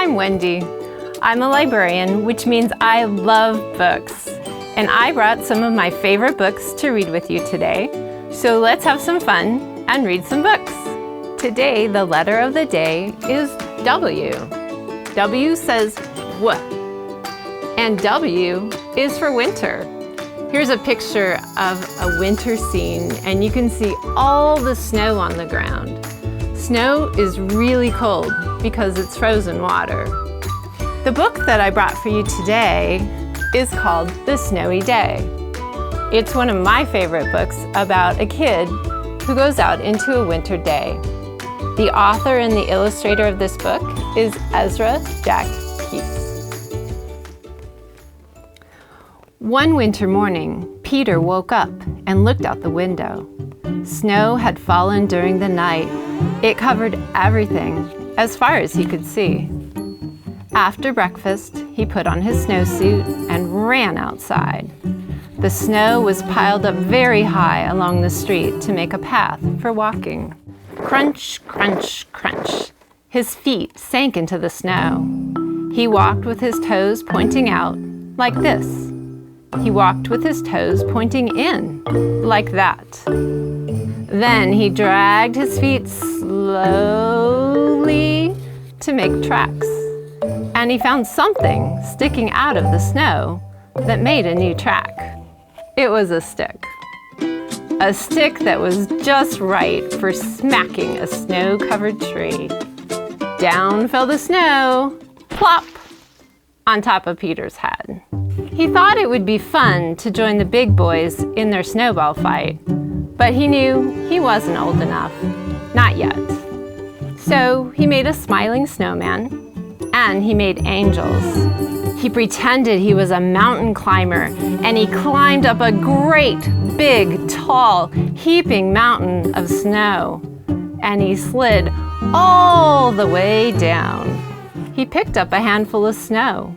I'm Wendy. I'm a librarian, which means I love books. And I brought some of my favorite books to read with you today. So let's have some fun and read some books. Today, the letter of the day is W. W says W. And W is for winter. Here's a picture of a winter scene, and you can see all the snow on the ground. Snow is really cold because it's frozen water. The book that I brought for you today is called The Snowy Day. It's one of my favorite books about a kid who goes out into a winter day. The author and the illustrator of this book is Ezra Jack Keats. One winter morning, Peter woke up and looked out the window. Snow had fallen during the night. It covered everything as far as he could see. After breakfast, he put on his snowsuit and ran outside. The snow was piled up very high along the street to make a path for walking. Crunch, crunch, crunch. His feet sank into the snow. He walked with his toes pointing out, like this. He walked with his toes pointing in, like that. Then he dragged his feet slowly to make tracks. And he found something sticking out of the snow that made a new track. It was a stick. A stick that was just right for smacking a snow-covered tree. Down fell the snow, plop, on top of Peter's head. He thought it would be fun to join the big boys in their snowball fight, but he knew he wasn't old enough. Not yet. So he made a smiling snowman, and he made angels. He pretended he was a mountain climber, and he climbed up a great, big, tall, heaping mountain of snow. And he slid all the way down. He picked up a handful of snow,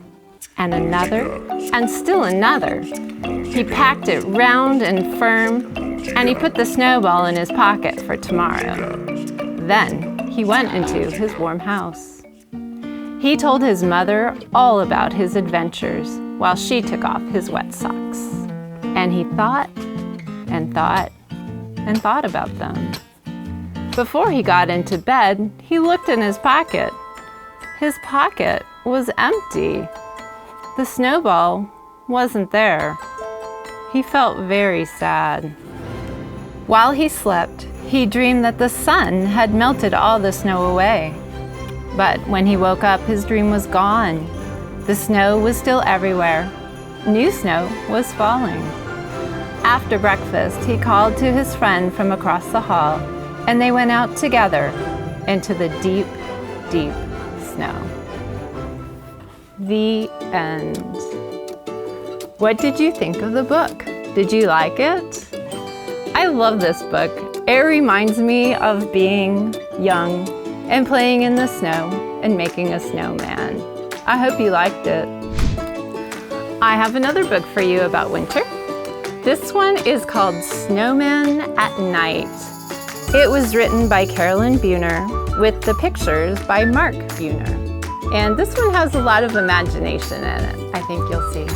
and another, and still another. He packed it round and firm, and he put the snowball in his pocket for tomorrow. Then he went into his warm house. He told his mother all about his adventures while she took off his wet socks. And he thought and thought and thought about them. Before he got into bed, he looked in his pocket. His pocket was empty. The snowball wasn't there. He felt very sad. While he slept, he dreamed that the sun had melted all the snow away. But when he woke up, his dream was gone. The snow was still everywhere. New snow was falling. After breakfast, he called to his friend from across the hall, and they went out together into the deep, deep snow. The end. What did you think of the book? Did you like it? I love this book. It reminds me of being young and playing in the snow and making a snowman. I hope you liked it. I have another book for you about winter. This one is called Snowman at Night. It was written by Carolyn Buhner with the pictures by Mark Buhner. And this one has a lot of imagination in it, I think you'll see.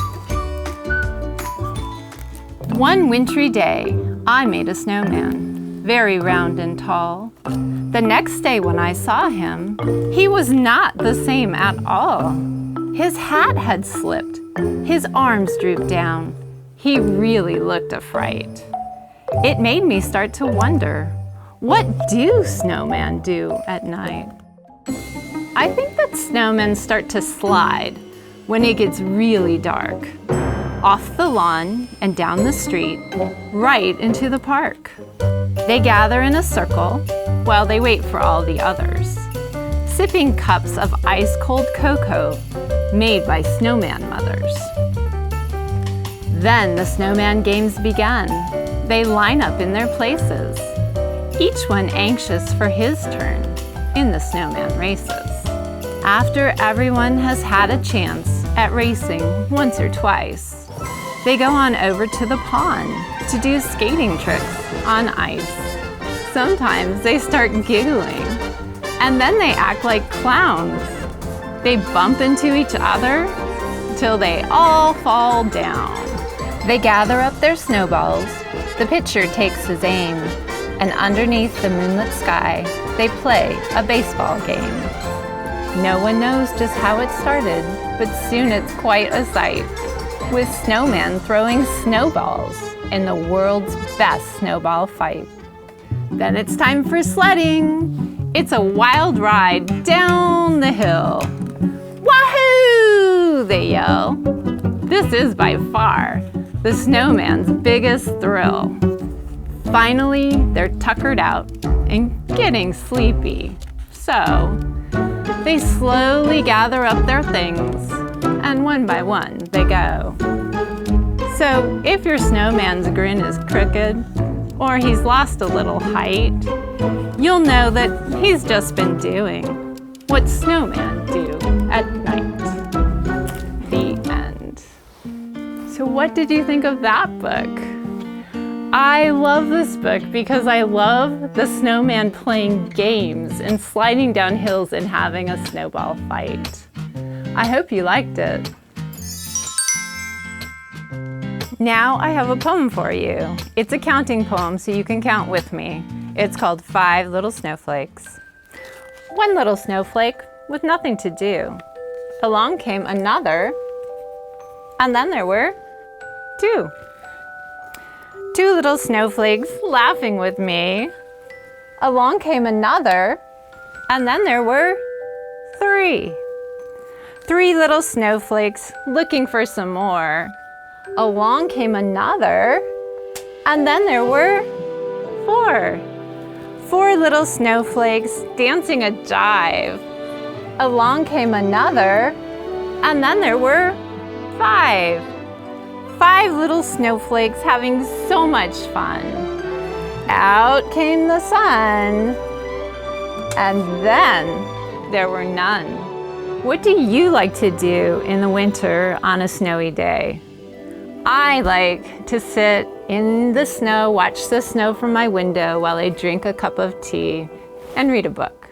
One wintry day, I made a snowman, very round and tall. The next day when I saw him, he was not the same at all. His hat had slipped. His arms drooped down. He really looked a fright. It made me start to wonder, what do snowmen do at night? I think that snowmen start to slide when it gets really dark. Off the lawn and down the street, right into the park. They gather in a circle while they wait for all the others, sipping cups of ice-cold cocoa made by snowman mothers. Then the snowman games began. They line up in their places, each one anxious for his turn in the snowman races. After everyone has had a chance at racing once or twice, they go on over to the pond to do skating tricks on ice. Sometimes they start giggling, and then they act like clowns. They bump into each other till they all fall down. They gather up their snowballs. The pitcher takes his aim, and underneath the moonlit sky, they play a baseball game. No one knows just how it started, but soon it's quite a sight, with Snowman throwing snowballs in the world's best snowball fight. Then it's time for sledding. It's a wild ride down the hill. Wahoo! They yell. This is by far the snowman's biggest thrill. Finally, they're tuckered out and getting sleepy. So, they slowly gather up their things, and one by one they go. So, if your snowman's grin is crooked, or he's lost a little height, you'll know that he's just been doing what snowmen do at night. The end. So what did you think of that book? I love this book because I love the snowman playing games and sliding down hills and having a snowball fight. I hope you liked it. Now I have a poem for you. It's a counting poem, so you can count with me. It's called 5 Little Snowflakes. One little snowflake with nothing to do. Along came another, and then there were 2. 2 little snowflakes laughing with me. Along came another, and then there were 3. 3 little snowflakes looking for some more. Along came another, and then there were 4. 4 little snowflakes dancing a jive. Along came another, and then there were 5. 5 little snowflakes having so much fun. Out came the sun, and then there were none. What do you like to do in the winter on a snowy day? I like to sit in the snow, watch the snow from my window while I drink a cup of tea and read a book.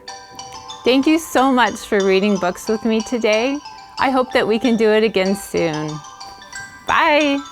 Thank you so much for reading books with me today. I hope that we can do it again soon. Bye!